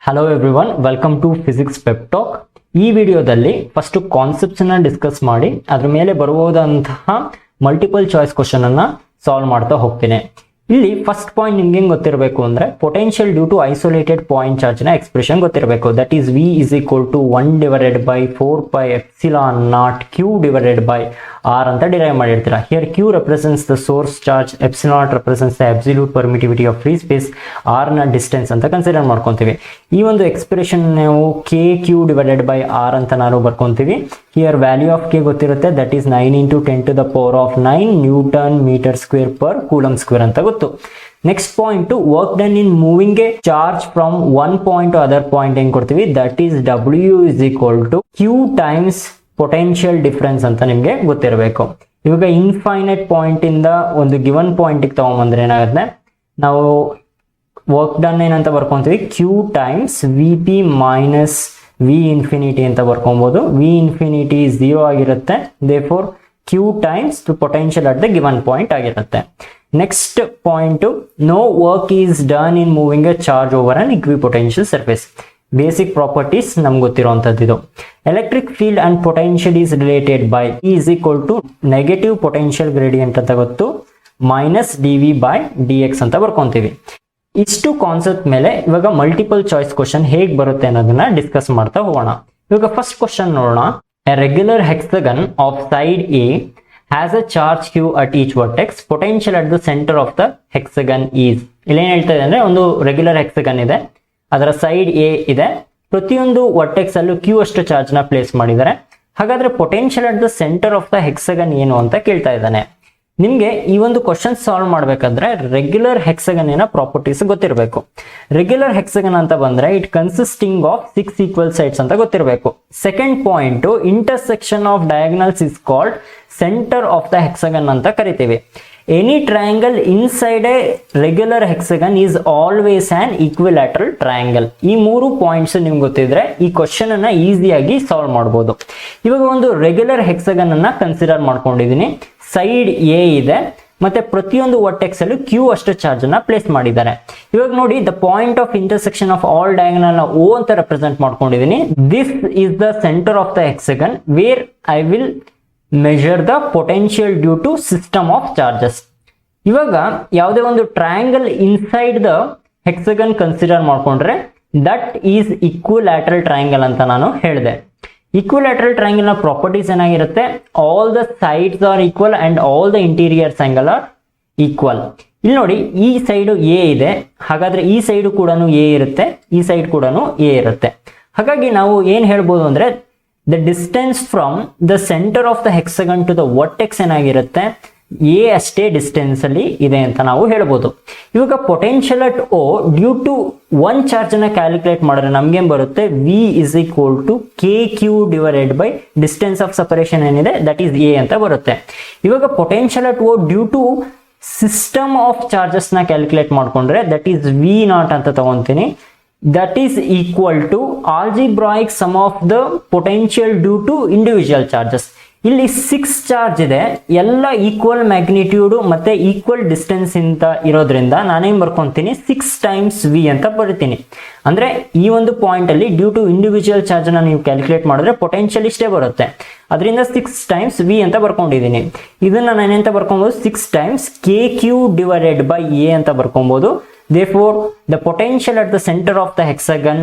Hello everyone, welcome to physics pep talk. ಈ ವಿಡಿಯೋದಲ್ಲಿ first concepts ಅನ್ನ ಡಿಸ್ಕಸ್ ಮಾಡಿ ಅದ್ರ ಮೇಲೆ ಬರುವುದಂತಹ ಮಲ್ಟಿಪಲ್ ಚಾಯ್ಸ್ ಕ್ವಶನ್ ಅನ್ನ ಸಾಲ್ವ್ ಮಾಡ್ತಾ ಹೋಗ್ತೀನಿ. ಇಲ್ಲಿ ಫಸ್ಟ್ ಪಾಯಿಂಟ್ ನಿಮ್ಗೆ ಹೆಂಗ್ ಗೊತ್ತಿರಬೇಕು ಅಂದ್ರೆ potential due to isolated point charge ನ ಎಕ್ಸ್ಪ್ರೆಷನ್ ಗೊತ್ತಿರಬೇಕು. That is V is equal to 1 divided by 4 pi epsilon naught Q divided by R ಅಂತ derive ಮಾಡಿರ್ತೀರಾ. Here Q represents the source charge, epsilon represents the absolute permittivity of free space, R ನ distance ಅಂತ consider ಮಾಡ್ಕೊಂತೀವಿ. ಈ ಒಂದು expression ನಾವು KQ divided by R ಅಂತ ನಾವು ಬರ್ಕೊಂತೀವಿ. Here value of K ಗೊತ್ತಿರುತ್ತೆ, that is 9 into 10 to the power of 9 Newton meter square per Coulomb square ಅಂತ ಗೊತ್ತು. Next point work done in moving a charge from one point to other point ಹೆಂಗ್ ಕೊಡ್ತೀವಿ, that is W is equal to Q times potential difference ಅಂತ ನಿಮ್ಗೆ ಗೊತ್ತಿರಬೇಕು. ಇವಾಗ infinite point ಇಂದ ಒಂದು ಗಿವನ್ ಪಾಯಿಂಟ್ ತಗೊಂಡ್ಬಂದ್ರೆ ಏನಾಗುತ್ತೆ, ನಾವು ವರ್ಕ್ ಡನ್ ಏನಂತ ಬರ್ಕೊಂತೀವಿ Q times VP minus V infinity ಅಂತ ಬರ್ಕೊಬಹುದು. V infinity 0 ಆಗಿರುತ್ತೆ, therefore Q times the potential at the given point ಆಗಿರುತ್ತೆ. Next point, no work is done in moving a charge over an equipotential surface. Basic properties ನಮ್ಗೆ ಗೊತ್ತಿರುವಂತದ್ದು ಇದು. Electric field and potential is related by is equal to negative potential gradient ಅಂತ ಗೊತ್ತು, minus dV by dx ಅಂತ ಬರ್ಕೊಂತೀವಿ. ಇಷ್ಟು concept ಮೇಲೆ ಇವಾಗ multiple choice question ಹೇಗೆ ಬರುತ್ತೆ ಅನ್ನೋದನ್ನ ಡಿಸ್ಕಸ್ ಮಾಡ್ತಾ ಹೋಗೋಣ. ಇವಾಗ ಫಸ್ಟ್ ಕ್ವಶನ್ ನೋಡೋಣ. A regular hexagon of side A has a charge Q at each vertex. Potential at the center of the hexagon is. ಇಲ್ಲಿ ಏನ್ ಹೇಳ್ತಾ ಇದೆ ಅಂದ್ರೆ, ಒಂದು ರೆಗ್ಯುಲರ್ ಹೆಕ್ಸಗನ್ ಇದೆ, ಅದರ ಸೈಡ್ A ಇದೆ, ಪ್ರತಿಯೊಂದು ವರ್ಟೆಕ್ಸ್ ಅಲ್ಲೂ Q ಅಷ್ಟು ಚಾರ್ಜ್ ನ ಪ್ಲೇಸ್ ಮಾಡಿದ್ದಾರೆ. ಹಾಗಾದ್ರೆ potential at the centre of the hexagon ಏನು ಅಂತ ಕೇಳ್ತಾ ಇದ್ದಾನೆ. ನಿಮ್ಗೆ ಈ ಒಂದು ಕ್ವಶನ್ ಸಾಲ್ವ್ ಮಾಡ್ಬೇಕಾದ್ರೆ ರೆಗ್ಯುಲರ್ ಹೆಕ್ಸಗನ್ ಏನ ಪ್ರಾಪರ್ಟೀಸ್ ಗೊತ್ತಿರಬೇಕು. ರೆಗ್ಯುಲರ್ ಹೆಕ್ಸಗನ್ ಅಂತ ಬಂದ್ರೆ it consisting of 6 equal sides ಅಂತ ಗೊತ್ತಿರಬೇಕು. Second point, intersection of diagonals is called centre of the hexagon ಅಂತ ಕರಿತೀವಿ. Any triangle inside a regular hexagon is always an equilateral triangle. ಈ ಮೂರು ಪಾಯಿಂಟ್ಸ್ ನಿಮ್ಗೆ ಗೊತ್ತಿದ್ರೆ ಈ ಕ್ವಶನ್ ಅನ್ನ ಈಸಿಯಾಗಿ ಸಾಲ್ವ್ ಮಾಡಬಹುದು. ಇವಾಗ ಒಂದು ರೆಗ್ಯುಲರ್ ಹೆಕ್ಸಗನ್ ಅನ್ನ ಕನ್ಸಿಡರ್ ಮಾಡ್ಕೊಂಡಿದೀನಿ. ಸೈಡ್ A ಇದೆ, ಮತ್ತೆ ಪ್ರತಿಯೊಂದು ವರ್ಟೆಕ್ಸ್ ಅಲ್ಲೂ Q ಅಷ್ಟು ಚಾರ್ಜ್ ಅನ್ನ ಪ್ಲೇಸ್ ಮಾಡಿದ್ದಾರೆ. ಇವಾಗ ನೋಡಿ, the point of intersection of all diagonal ನ O ಅಂತ ರೆಪ್ರೆಸೆಂಟ್ ಮಾಡ್ಕೊಂಡಿದೀನಿ. This is the centre of the hexagon where I will measure the potential due to system of charges. ಇವಾಗ ಯಾವುದೇ ಒಂದು triangle inside the hexagon consider ಮಾಡ್ಕೊಂಡ್ರೆ that is equilateral triangle ಅಂತ ನಾನು ಹೇಳಿದೆ. ಈಕ್ವಿಲ್ಯಾಟರಲ್ ಟ್ರಯಾಂಗಲ್ ನ ಪ್ರಾಪರ್ಟೀಸ್ ಏನಾಗಿರುತ್ತೆ, all the sides are equal and all the interiors angle are equal. ಇಲ್ಲಿ ನೋಡಿ, ಈ ಸೈಡ್ A ಇದೆ, ಹಾಗಾದ್ರೆ ಈ ಸೈಡ್ ಕೂಡ A ಇರುತ್ತೆ, ಈ ಸೈಡ್ ಕೂಡ A ಇರುತ್ತೆ. ಹಾಗಾಗಿ ನಾವು ಏನ್ ಹೇಳ್ಬೋದು ಅಂದ್ರೆ, the distance from the centre of the hexagon to the vertex ಏನಾಗಿರುತ್ತೆ, A ಅಷ್ಟೇ ಡಿಸ್ಟೆನ್ಸ್ ಅಲ್ಲಿ ಇದೆ ಅಂತ ನಾವು ಹೇಳ್ಬೋದು. ಇವಾಗ potential at O due to one charge ಅನ್ನ ಕ್ಯಾಲ್ಕುಲೇಟ್ ಮಾಡಿದ್ರೆ ನಮ್ಗೇನ್ ಬರುತ್ತೆ, V is equal to KQ divided by distance of separation ಏನಿದೆ ದಟ್ ಈಸ್ A ಅಂತ ಬರುತ್ತೆ. ಇವಾಗ potential at O due to system of charges ನ ಕ್ಯಾಲ್ಕುಲೇಟ್ ಮಾಡ್ಕೊಂಡ್ರೆ ದಟ್ ಈಸ್ V0 ಅಂತ ತಗೊಂತೀನಿ. That is equal to algebraic sum of the potential due to individual charges. ಇಲ್ಲಿ 6 charge ಇದೆ, ಎಲ್ಲ ಈಕ್ವಲ್ ಮ್ಯಾಗ್ನಿಟ್ಯೂಡ್ ಮತ್ತೆ ಈಕ್ವಲ್ ಡಿಸ್ಟೆನ್ಸ್ ಅಂತ ಇರೋದ್ರಿಂದ ನಾನೇನ್ ಬರ್ಕೊಂತೀನಿ, 6 times V ಅಂತ ಬರೀತೀನಿ. ಅಂದ್ರೆ ಈ ಒಂದು ಪಾಯಿಂಟ್ ಅಲ್ಲಿ ಡ್ಯೂ ಟು ಇಂಡಿವಿಜುವಲ್ ಚಾರ್ಜ್ ನ ನೀವು ಕ್ಯಾಲ್ಕುಲೇಟ್ ಮಾಡಿದ್ರೆ ಪೊಟೆನ್ಷಿಯಲ್ ಇಷ್ಟೇ ಬರುತ್ತೆ, ಅದರಿಂದ 6 times V ಅಂತ ಬರ್ಕೊಂಡಿದ್ದೀನಿ. ಇದನ್ನ ನಾನೆಂತ ಬರ್ಕೊಬಹುದು, 6 times KQ divided by A ಅಂತ ಬರ್ಕೊಬಹುದು. Therefore, the potential at the center of the hexagon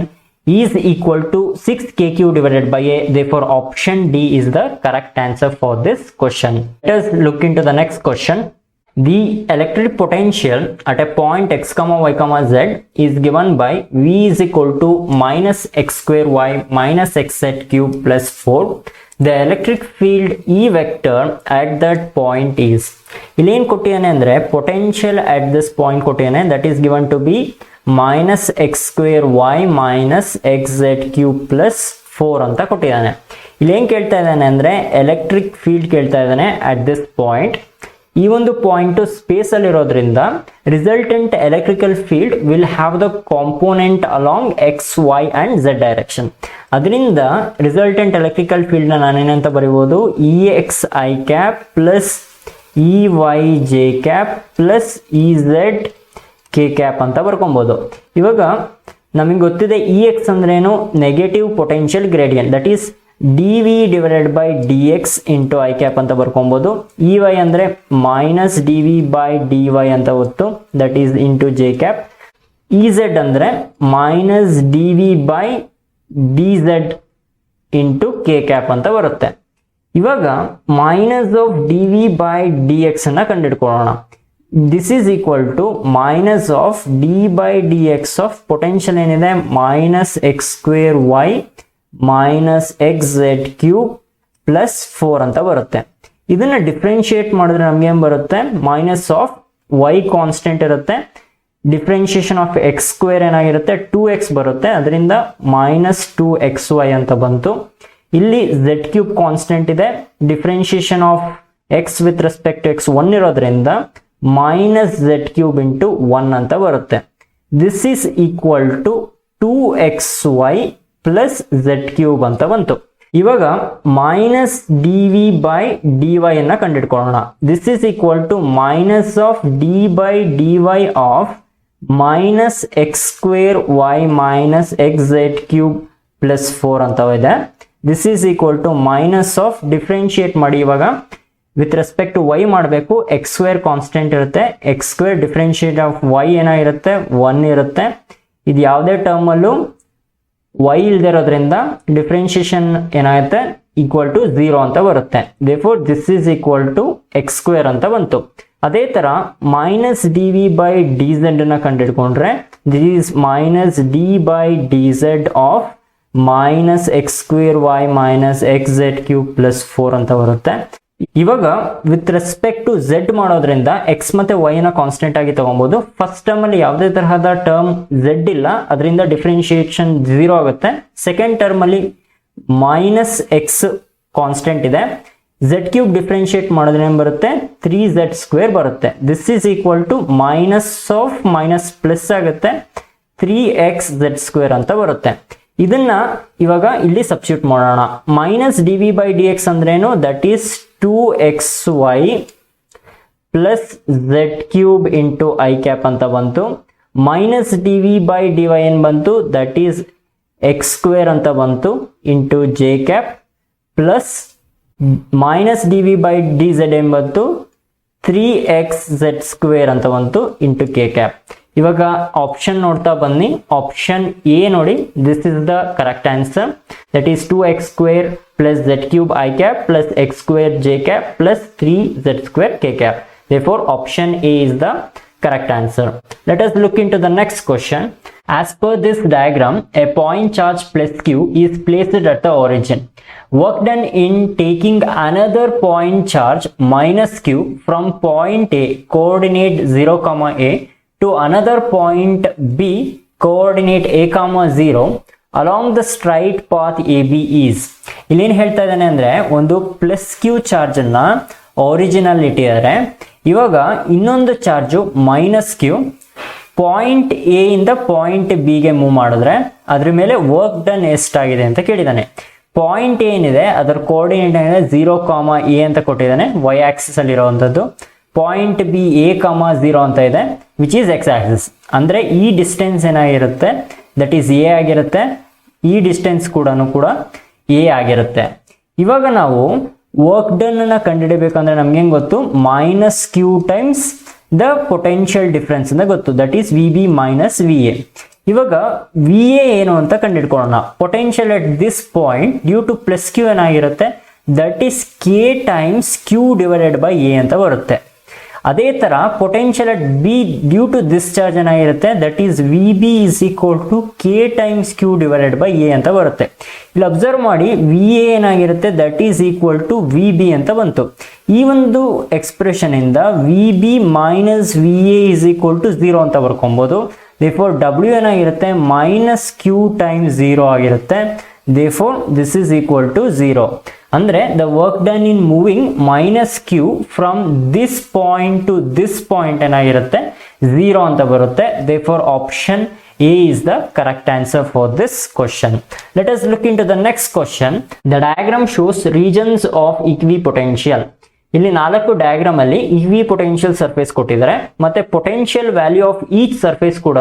is equal to 6 KQ divided by A. Therefore, option D is the correct answer for this question. Let us look into the next question. The electric potential at a point x, y, z is given by V is equal to minus x square y minus x z cube plus 4. The electric field E vector at that point is. ಇಲ್ಲಿ ಏನ್ ಕೊಟ್ಟಿದ್ದಾನೆ ಅಂದ್ರೆ, potential at this point ಕೊಟ್ಟಿದ್ದಾನೆ, that is given to be minus X square Y minus X Z cube plus 4 ಅಂತ ಕೊಟ್ಟಿದ್ದಾನೆ. ಇಲ್ಲಿ ಏನ್ ಕೇಳ್ತಾ ಇದ್ದಾನೆ ಅಂದ್ರೆ, ಎಲೆಕ್ಟ್ರಿಕ್ ಫೀಲ್ಡ್ ಕೇಳ್ತಾ ಇದ್ದಾನೆ ಅಟ್ ದಿಸ್ ಪಾಯಿಂಟ್. ಈ ಒಂದು ಪಾಯಿಂಟ್ ಸ್ಪೇಸ್ ಅಲ್ಲಿ ಇರೋದ್ರಿಂದ resultant electrical field will have the component along x y and z direction. ಅದರಿಂದ ರಿಸಲ್ಟೆಂಟ್ ಎಲೆಕ್ಟ್ರಿಕಲ್ ಫೀಲ್ಡ್ ನ ನಾನೇನಂತ ಬರೀಬಹುದು, EXI cap plus EYJ cap plus EZ K cap ಅಂತ ಬರ್ಕೊಬಹುದು. ಇವಾಗ ನಮಗೆ ಗೊತ್ತಿದೆ ಇ ಎಕ್ಸ್ ಅಂದ್ರೇನು, negative potential gradient, that is d v divided by D x into I cap ಅಂತ ಬರ್ಕೊಬೋದು. ಇ ವೈ ಅಂದರೆ minus D V by D y ಅಂತ ಗೊತ್ತು, that is into J cap. E Z ಅಂದರೆ minus D V by D Z into K cap ಅಂತ ಬರುತ್ತೆ. ಇವಾಗ minus of D V by D X ಅನ್ನ ಕಂಡುಹಿಡ್ಕೊಳ್ಳೋಣ. This is equal to minus of D by D X of potential ಏನಿದೆ minus X square Y minus X Z cube plus 4 ಅಂತ ಬರುತ್ತೆ. ಇದನ್ನ differentiate ಮಾಡಿದ್ರೆ ನಮ್ಗೆ ಏನ್ ಬರುತ್ತೆ, ಮೈನಸ್ ಆಫ್ ವೈ ಕಾನ್ಸ್ಟೆಂಟ್ ಇರುತ್ತೆ, ಡಿಫ್ರೆನ್ಶಿಯೇಷನ್ ಆಫ್ ಎಕ್ಸ್ ಸ್ಕ್ವೇರ್ ಏನಾಗಿರುತ್ತೆ 2x ಬರುತ್ತೆ, ಅದರಿಂದ ಮೈನಸ್ 2xy ಅಂತ ಬಂತು. ಇಲ್ಲಿ ಝೆಡ್ ಕ್ಯೂಬ್ ಕಾನ್ಸ್ಟೆಂಟ್ ಇದೆ, differentiation of X with respect to X 1 ಇರೋದ್ರಿಂದ ಮೈನಸ್ ಝೆಡ್ ಕ್ಯೂಬ್ ಇಂಟು 1 ಅಂತ ಬರುತ್ತೆ. This is equal to 2xy plus Z cube ಅಂತ ಬಂತು. ಇವಾಗ minus D V by D Y ಅನ್ನ ಕಂಡುಹಿಡ್ಕೊಳ್ಳೋಣ. This is equal to minus of D by D Y of minus X square Y minus X Z cube plus 4 ಅಂತ ಇದೆ. This is equal to minus of differentiate ಮಾಡಿ, ಇವಾಗ with respect to y ಮಾಡಬೇಕು, x square constant ಇರುತ್ತೆ, x square differentiate of y ಏನಾಗಿರುತ್ತೆ 1 ಇರುತ್ತೆ. ಇದು ಯಾವುದೇ ಟರ್ಮ್ ಅಲ್ಲೂ ವೈ ಇಲ್ದೇ ಇರೋದ್ರಿಂದ ಡಿಫ್ರೆನ್ಶಿಯೇಷನ್ ಏನಾಗುತ್ತೆ ಈಕ್ವಲ್ ಟು 0 ಅಂತ ಬರುತ್ತೆ. Therefore this is equal to X square ಅಂತ ಬಂತು. ಅದೇ ತರ minus D V by D Z ಅನ್ನ ಕಂಡುಹಿಡ್ಕೊಂಡ್ರೆ this is minus D by D Z of minus X square Y minus X Z cube plus 4 ಅಂತ ಬರುತ್ತೆ. ಇವಾಗ ವಿತ್ ರೆಸ್ಪೆಕ್ಟ್ ಟು ಝೆಡ್ ಮಾಡೋದ್ರಿಂದ ಎಕ್ಸ್ ಮತ್ತೆ ವೈ ನ ಕಾನ್ಸ್ಟೆಂಟ್ ಆಗಿ ತಗೊಬಹುದು. ಫಸ್ಟ್ ಟರ್ಮ್ ಅಲ್ಲಿ ಯಾವುದೇ ತರಹದ ಟರ್ಮ್ ಝೆಡ್ ಇಲ್ಲ, ಅದರಿಂದ ಡಿಫ್ರೆನ್ಶಿಯೇಷನ್ 0 ಆಗುತ್ತೆ. ಸೆಕೆಂಡ್ ಟರ್ಮ್ ಅಲ್ಲಿ ಮೈನಸ್ ಎಕ್ಸ್ ಕಾನ್ಸ್ಟೆಂಟ್ ಇದೆ, ಝೆಡ್ ಕ್ಯೂಬ್ ಡಿಫ್ರೆನ್ಶಿಯೇಟ್ ಮಾಡಿದ್ರೆ ಏನ್ ಬರುತ್ತೆ 3z ಸ್ಕ್ವೇರ್ ಬರುತ್ತೆ. This is equal to minus of minus plus ಆಗುತ್ತೆ 3xz ಸ್ಕ್ವೇರ್ ಅಂತ ಬರುತ್ತೆ. ಇದನ್ನ ಇವಾಗ ಇಲ್ಲಿ ಸಬ್ಸ್ಟಿಟ್ಯೂಟ್ ಮಾಡೋಣ. Minus D V by D X ಅಂದ್ರೇನು, that is 2xy plus Z cube into I cap ಅಂತ ಬಂತು. Minus D V by D Y ಏನ್ ಬಂತು, ದಟ್ ಈಸ್ ಎಕ್ಸ್ ಸ್ಕ್ವೇರ್ ಅಂತ ಬಂತು into J cap plus minus D V by D Z ಏನ್ ಬಂತು 3xz square ಅಂತ ಬಂತು ಇಂಟು ಕೆ ಕ್ಯಾಪ್. ಇವಾಗ ಆಪ್ಷನ್ ನೋಡ್ತಾ ಬನ್ನಿ. ಆಪ್ಷನ್ ಎ ನೋಡಿ, this is the correct answer, that is 2x square plus Z cube I cap plus X square J cap plus 3z square K cap. Therefore option A is the correct answer. Let us look into the next question. As per this diagram, a point charge plus q is placed at the origin. Work done in taking another point charge minus q from point A coordinate 0, a to another point B coordinate a, 0 along the straight path AB is. ಇಲ್ಲಿ ಏನು ಹೇಳ್ತಾ ಇದ್ದಾನೆ ಅಂದ್ರೆ, ಒಂದು plus q charge ಅನ್ನ original ಇಟ್ಟಿದ್ದಾರೆ. ಇವಾಗ ಇನ್ನೊಂದು charge minus q point A ಇಂದ ಪಾಯಿಂಟ್ ಬಿ ಗೆ ಮೂವ್ ಮಾಡಿದ್ರೆ ಅದ್ರ ಮೇಲೆ ವರ್ಕ್ ಡನ್ ಎಷ್ಟಾಗಿದೆ ಅಂತ ಕೇಳಿದಾನೆ. ಪಾಯಿಂಟ್ ಏನಿದೆ ಅದರ ಕೋಆರ್ಡಿನೇಟ್ ಏನಿದೆ 0, a ಅಂತ ಕೊಟ್ಟಿದ್ದಾನೆ, ವೈ ಆಕ್ಸಿಸ್ ಅಲ್ಲಿ ಇರುವಂತದ್ದು. ಪಾಯಿಂಟ್ ಬಿ a, 0 ಅಂತ ಇದೆ, ವಿಚ್ ಈಸ್ ಎಕ್ಸ್ ಆಕ್ಸಿಸ್. ಅಂದ್ರೆ ಈ ಡಿಸ್ಟೆನ್ಸ್ ಏನಾಗಿರುತ್ತೆ, ದಟ್ ಈಸ್ ಎ ಆಗಿರುತ್ತೆ, ಈ ಡಿಸ್ಟೆನ್ಸ್ ಕೂಡ ಎ ಆಗಿರುತ್ತೆ. ಇವಾಗ ನಾವು ವರ್ಕ್ ಡನ್ ಅನ್ನ ಕಂಡುಹಿಡಬೇಕಂದ್ರೆ ನಮ್ಗೆ ಹೆಂಗ್ ಗೊತ್ತು, minus Q times the potential difference ಅಂತ ಗೊತ್ತು, that is V B minus V A. ಇವಾಗ ವಿ ಎ ಏನು ಅಂತ ಕಂಡುಹಿಡ್ಕೊಳ್ಳೋಣ. Potential at this point due to plus Q ಏನಾಗಿರುತ್ತೆ, that is K times Q divided by A ಅಂತ ಬರುತ್ತೆ. ಅದೇ ತರ potential at B due to this charge ಏನಾಗಿರುತ್ತೆ, that is V B is equal to K times Q divided by A ಅಂತ ಬರುತ್ತೆ. ಇಲ್ಲಿ observe ಮಾಡಿ, ವಿ ಎ ಏನಾಗಿರುತ್ತೆ, that is equal to V B ಅಂತ ಬಂತು. ಈ ಒಂದು ಎಕ್ಸ್ಪ್ರೆಷನ್ ಇಂದ V B minus V A is equal to 0 ಅಂತ ಬರ್ಕೊಬಹುದು. ದೇರ್ಫೋರ್ ಡಬ್ಲ್ಯೂ ಏನಾಗಿರುತ್ತೆ, ಮೈನಸ್ ಕ್ಯೂ ಟೈಮ್ಸ್ 0 ಆಗಿರುತ್ತೆ. Therefore this is equal to 0. ಅಂದ್ರೆ the work done in moving minus q from this point to this point ಏನಾಗಿರುತ್ತೆ 0 ಅಂತ ಬರುತ್ತೆ. Therefore option A is the correct answer for this question. Let us look into the next question. The diagram shows regions of equipotential. ಇಲ್ಲಿ 4 diagram ಅಲ್ಲಿ equipotential surface ಕೊಟ್ಟಿದ್ದಾರೆ, ಮತ್ತೆ potential value of each surface ಕೂಡ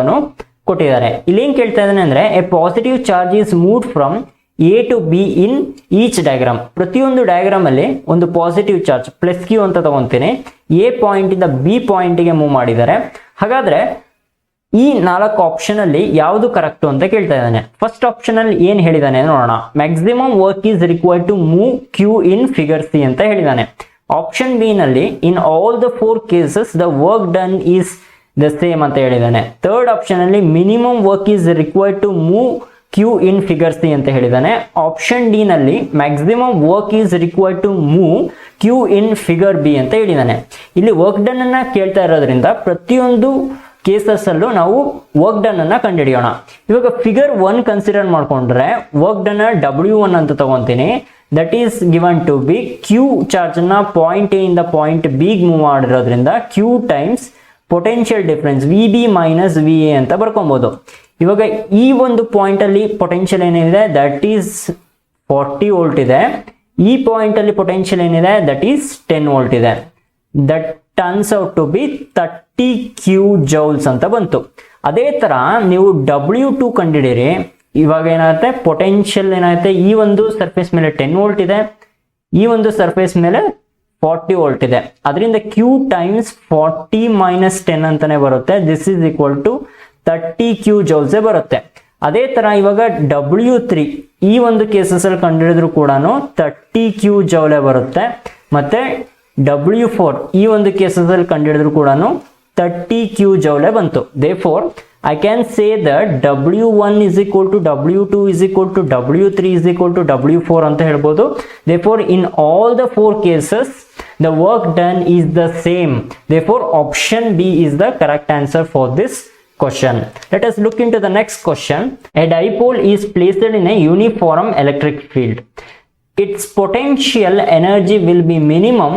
ಕೊಟ್ಟಿದ್ದಾರೆ. ಇಲ್ಲಿ ಏನ್ ಕೇಳ್ತಾ ಇದ್ದಾನೆ ಅಂದ್ರೆ a positive charge is moved from A to B in each diagram. ಪ್ರತಿಯೊಂದು ಡಯಾಗ್ರಾಮ್ ಅಲ್ಲಿ ಒಂದು ಪಾಸಿಟಿವ್ ಚಾರ್ಜ್ ಪ್ಲಸ್ ಕ್ಯೂ ಅಂತ ತಗೊಂತೀನಿ, ಎ ಪಾಯಿಂಟ್ ಇಂದ ಬಿ ಪಾಯಿಂಟ್ ಗೆ ಮೂವ್ ಮಾಡಿದ್ದಾರೆ. ಹಾಗಾದ್ರೆ ಈ 4 ಆಪ್ಷನ್ ಅಲ್ಲಿ ಯಾವುದು ಕರೆಕ್ಟ್ ಅಂತ ಕೇಳ್ತಾ ಇದ್ದಾನೆ. ಫಸ್ಟ್ ಆಪ್ಷನ್ ಅಲ್ಲಿ ಏನ್ ಹೇಳಿದಾನೆ ನೋಡೋಣ. Maximum work is required to move q in figure C ಅಂತ ಹೇಳಿದಾನೆ. ಆಪ್ಷನ್ ಬಿ ನಲ್ಲಿ in all the 4 cases the work done is the same ಅಂತ ಹೇಳಿದಾನೆ. ಥರ್ಡ್ ಆಪ್ಷನ್ ಅಲ್ಲಿ minimum work is required to move q in figure C ಅಂತ ಹೇಳಿದಾನೆ. Option D ನಲ್ಲಿ maximum work is required to move q in figure B ಅಂತ ಹೇಳಿದಾನೆ. ಇಲ್ಲಿ work done ಅನ್ನ ಕೇಳ್ತಾ ಇರೋದ್ರಿಂದ ಪ್ರತಿಯೊಂದು ಕೇಸಸ್ ಅಲ್ಲೂ ನಾವು ವರ್ಕ್ ಡನ್ ಅನ್ನ ಕಂಡುಹಿಡಿಯೋಣ. ಇವಾಗ ಫಿಗರ್ 1 ಕನ್ಸಿಡರ್ ಮಾಡ್ಕೊಂಡ್ರೆ ವರ್ಕ್ ಡನ್ W1 ಅಂತ ತಗೊಂತೀನಿ. That is given to be Q charge ನ ಪಾಯಿಂಟ್ ಎ ಇಂದ ಪಾಯಿಂಟ್ ಬಿ ಮೂವ್ ಮಾಡಿರೋದ್ರಿಂದ Q times potential difference V B minus V A ಅಂತ ಬರ್ಕೊಬಹುದು. ಇವಾಗ ಈ ಒಂದು ಪಾಯಿಂಟ್ ಅಲ್ಲಿ ಪೊಟೆನ್ಷಿಯಲ್ ಏನಿದೆ ದಟ್ ಈಸ್ 40 ವೋಲ್ಟ್ ಇದೆ. ಈ ಪಾಯಿಂಟ್ ಅಲ್ಲಿ ಪೊಟೆನ್ಷಿಯಲ್ ಏನಿದೆ ದಟ್ ಈಸ್ 10 ವೋಲ್ಟ್ ಇದೆ. That turns out to be 30 q joules ಅಂತ ಬಂತು. ಅದೇ ತರ ನೀವು W2 ಕಂಡಿಡಿರಿ. ಇವಾಗ ಏನಾಗುತ್ತೆ ಪೊಟೆನ್ಷಿಯಲ್ ಏನಾಗುತ್ತೆ, ಈ ಒಂದು ಸರ್ಫೇಸ್ ಮೇಲೆ 10 ವೋಲ್ಟ್ ಇದೆ, ಈ ಒಂದು ಸರ್ಫೇಸ್ ಮೇಲೆ 40 ವೋಲ್ಟ್ ಇದೆ. ಅದರಿಂದ ಕ್ಯೂ ಟೈಮ್ಸ್ 40 ಮೈನಸ್ 10 ಅಂತಾನೆ ಬರುತ್ತೆ. This is equal to 30 q joules ಬರುತ್ತೆ. ಅದೇ ತರ ಇವಾಗ W3 ಈ ಒಂದು ಕೇಸಸ್ ಅಲ್ಲಿ ಕಂಡುಹಿಡಿದ್ರು ಕೂಡ 30 ಕ್ಯೂ ಜೌಲೆ ಬರುತ್ತೆ. ಮತ್ತೆ W4 ಈ ಒಂದು ಕೇಸಸ್ ಅಲ್ಲಿ ಕಂಡುಹಿಡಿದ್ರು ಕೂಡ 30 ಕ್ಯೂ ಜೌಲೆ ಬಂತು. Therefore I can say that W1 is equal to W2 is equal to W3 is equal to W4 ಅಂತ ಹೇಳ್ಬೋದು. Therefore, in all the 4 cases, the work done is the same. Therefore, option B is the correct answer for this question. Let us look into the next question. A dipole is placed in a uniform electric field. Its potential energy will be minimum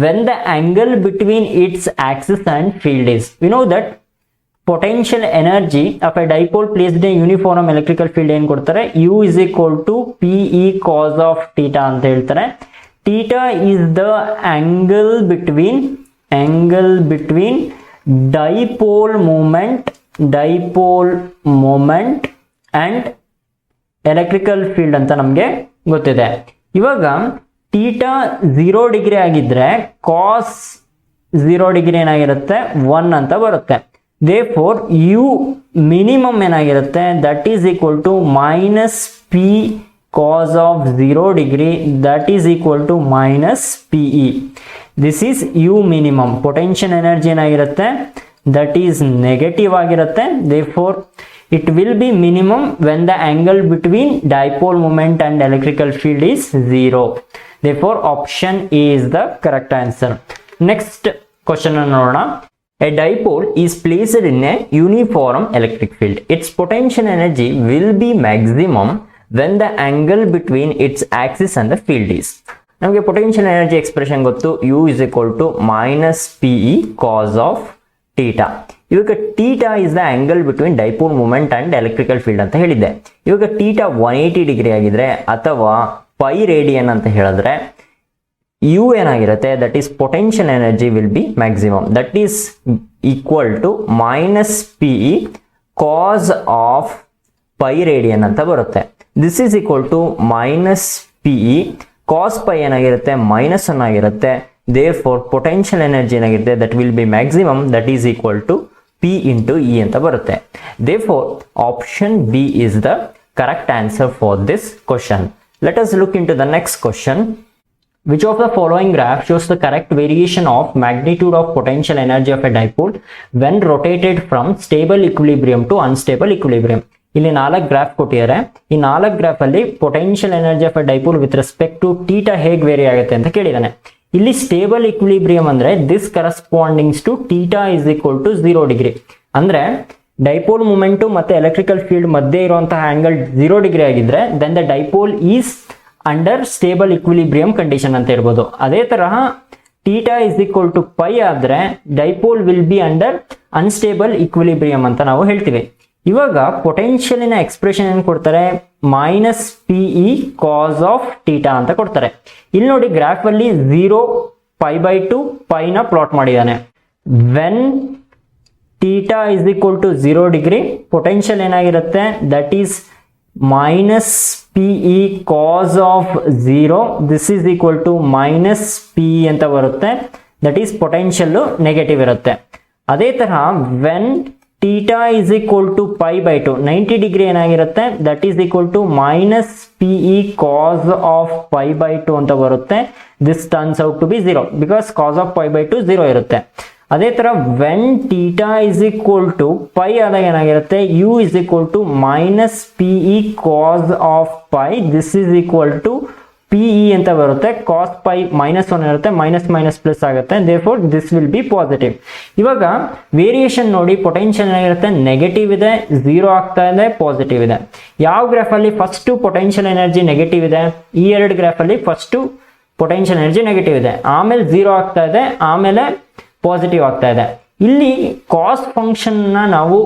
when the angle between its axis and field is. We know that potential energy of a dipole placed in a uniform electrical field ಏನು ಕೊಡ್ತಾರೆ, U is equal to PE cos of theta ಅಂತ ಹೇಳ್ತಾರೆ. Theta is the angle between dipole moment and electrical field ಅಂತ ನಮಗೆ ಗೊತ್ತಿದೆ. ಇವಾಗ theta 0 degree ಆಗಿದ್ರೆ cos 0 degree ಏನಾಗಿರುತ್ತೆ 1 ಅಂತ ಬರುತ್ತೆ. Therefore, U minimum ಏನಾಗಿರುತ್ತೆ that is equal to minus P cos of 0 degree that is equal to minus PE. This is U minimum. Potential energy ಏನಾಗಿರುತ್ತೆ that is negative ಆಗಿರುತ್ತೆ. Therefore, it will be minimum when the angle between dipole moment and electrical field is 0. Therefore, option A is the correct answer. Next question ನೋಡೋಣ. A dipole is placed in a uniform electric field. Its potential energy will be maximum when the angle between its axis and the field is. ನಮಗೆ potential energy expression ಗೊತ್ತು, U is equal to minus PE cos of theta. ಇವಾಗ theta is the angle between dipole moment and electrical field ಅಂತ ಹೇಳಿದ್ದೆ. ಇವಾಗ theta 180 degree ಆಗಿದ್ರೆ ಅಥವಾ pi radian ಅಂತ ಹೇಳಿದ್ರೆ U ಏನಾಗಿರುತ್ತೆ that is potential energy will be maximum, that is equal to minus PE cos of pi radian ಅಂತ ಬರುತ್ತೆ. This is equal to minus PE cos pi ಏನಾಗಿರುತ್ತೆ minus 1 ಆಗಿರುತ್ತೆ. Therefore, potential energy ಏನಾಗಿರುತ್ತೆ that will be maximum, that is equal to P into E ಅಂತ ಬರುತ್ತೆ. Therefore, option B is the correct answer for this question. Let us look into the next question. Which of the following graph shows the correct variation of magnitude of potential energy of a dipole when rotated from stable equilibrium to unstable equilibrium? ಇಲ್ಲಿ 4 graph ಕೊಟ್ಟಿದ್ದಾರೆ. ಈ 4 graph ಅಲ್ಲಿ potential energy of a dipole with respect to theta ಹೇಗೆ vary ಆಗುತ್ತೆ ಅಂತ ಕೇಳಿದಾನೆ. ಇಲ್ಲಿ stable equilibrium ಅಂದ್ರೆ this correspondings to theta is equal to 0 degree. ಅಂದ್ರೆ ಡೈಪೋಲ್ ಮೂಮೆಂಟ್ ಮತ್ತೆ ಎಲೆಕ್ಟ್ರಿಕಲ್ ಫೀಲ್ಡ್ ಮಧ್ಯೆ ಇರುವಂತಹ ಆಂಗಲ್ 0 ಡಿಗ್ರಿ ಆಗಿದ್ರೆ then the dipole is under stable equilibrium condition ಅಂತ ಇರ್ಬೋದು. ಅದೇ ತರಹ theta is equal to pi ಆದ್ರೆ dipole will be under unstable equilibrium ಅಂತ ನಾವು ಹೇಳ್ತೀವಿ. ಇವಾಗ ಪೊಟೆನ್ಷಿಯಲಿನ ಎಕ್ಸ್ಪ್ರೆಷನ್ ಏನ್ ಕೊಡ್ತಾರೆ, minus PE cos of theta ಅಂತ ಕೊಡ್ತಾರೆ. ಇಲ್ಲಿ ನೋಡಿ ಗ್ರಾಫ್ ಅಲ್ಲಿ 0 π/2 ಪೈನ ಪ್ಲಾಟ್ ಮಾಡಿದಾನೆ. When theta is equal to 0 degree, potential ಏನಾಗಿರುತ್ತೆ, that is minus PE cos of 0, this is equal to minus PE ಅಂತ ಬರುತ್ತೆ, that is potential ನೆಗೆಟಿವ್ ಇರುತ್ತೆ. ಅದೇ ತರ when theta is equal to pi by 2, 90 degree ಏನಾಗಿರುತ್ತೆ, that is equal to minus PE cos of pi by 2 ಅಂತ ಬರುತ್ತೆ. This turns out to be 0 because cos of pi by 2 0 ಇರುತ್ತೆ. ಅದೇ ತರ when theta is equal to pi ಆದಾಗ ಏನಾಗಿರುತ್ತೆ, u is equal to minus PE cos of pi, this is equal to PE ಅಂತ ಬರುತ್ತೆ. cos pi minus 1 ಇರುತ್ತೆ, minus minus plus ಆಗುತ್ತೆ, therefore this will be positive. ಇವಾಗ variation ನೋಡಿ, potential ಏನಾಗಿರುತ್ತೆ, negative ಇದೆ, 0 ಆಗ್ತಾ ಇದೆ, ಪಾಸಿಟಿವ್ ಇದೆ. ಯಾವ ಗ್ರಾಫ್ ಅಲ್ಲಿ ಫಸ್ಟ್ ಪೊಟೆನ್ಷಿಯಲ್ ಎನರ್ಜಿ ನೆಗೆಟಿವ್ ಇದೆ, ಈ ಎರಡು ಗ್ರಾಫ್ ಅಲ್ಲಿ ಫಸ್ಟ್ ಪೊಟೆನ್ಷಿಯಲ್ ಎನರ್ಜಿ ನೆಗೆಟಿವ್ ಇದೆ, ಆಮೇಲೆ 0 ಆಗ್ತಾ ಇದೆ, ಆಮೇಲೆ ಪಾಸಿಟಿವ್ ಆಗ್ತಾ ಇದೆ. ಇಲ್ಲಿ ಕಾಸ್ಟ್ ಫಂಕ್ಷನ್ ನಾವು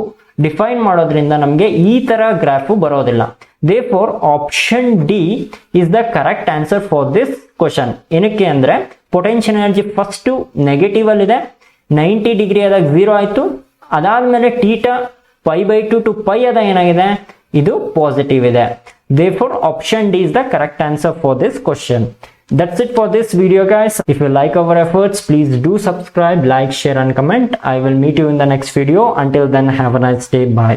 ಡಿಫೈನ್ ಮಾಡೋದ್ರಿಂದ ನಮಗೆ ಈ ತರ ಗ್ರಾಫ್ ಬರೋದಿಲ್ಲ. therefore option D is the correct answer for this question. ಏನಕ್ಕೆ ಅಂದ್ರೆ ಪೊಟೆನ್ಷಿಯಲ್ ಎನರ್ಜಿ ಫಸ್ಟ್ ನೆಗೆಟಿವ್ ಅಲ್ಲಿ ಇದೆ, 90 ಡಿಗ್ರಿ ಆದಾಗ 0 ಆಯ್ತು, ಅದಾದ್ಮೇಲೆ theta pi by 2 to pi ಆದಾಗ ಏನಾಗಿದೆ, ಇದು ಪಾಸಿಟಿವ್ ಇದೆ. therefore option D is the correct answer for this question. That's it for this video, guys. If you like our efforts, please do subscribe, like, share and comment. I will meet you in the next video. Until then, have a nice day. Bye.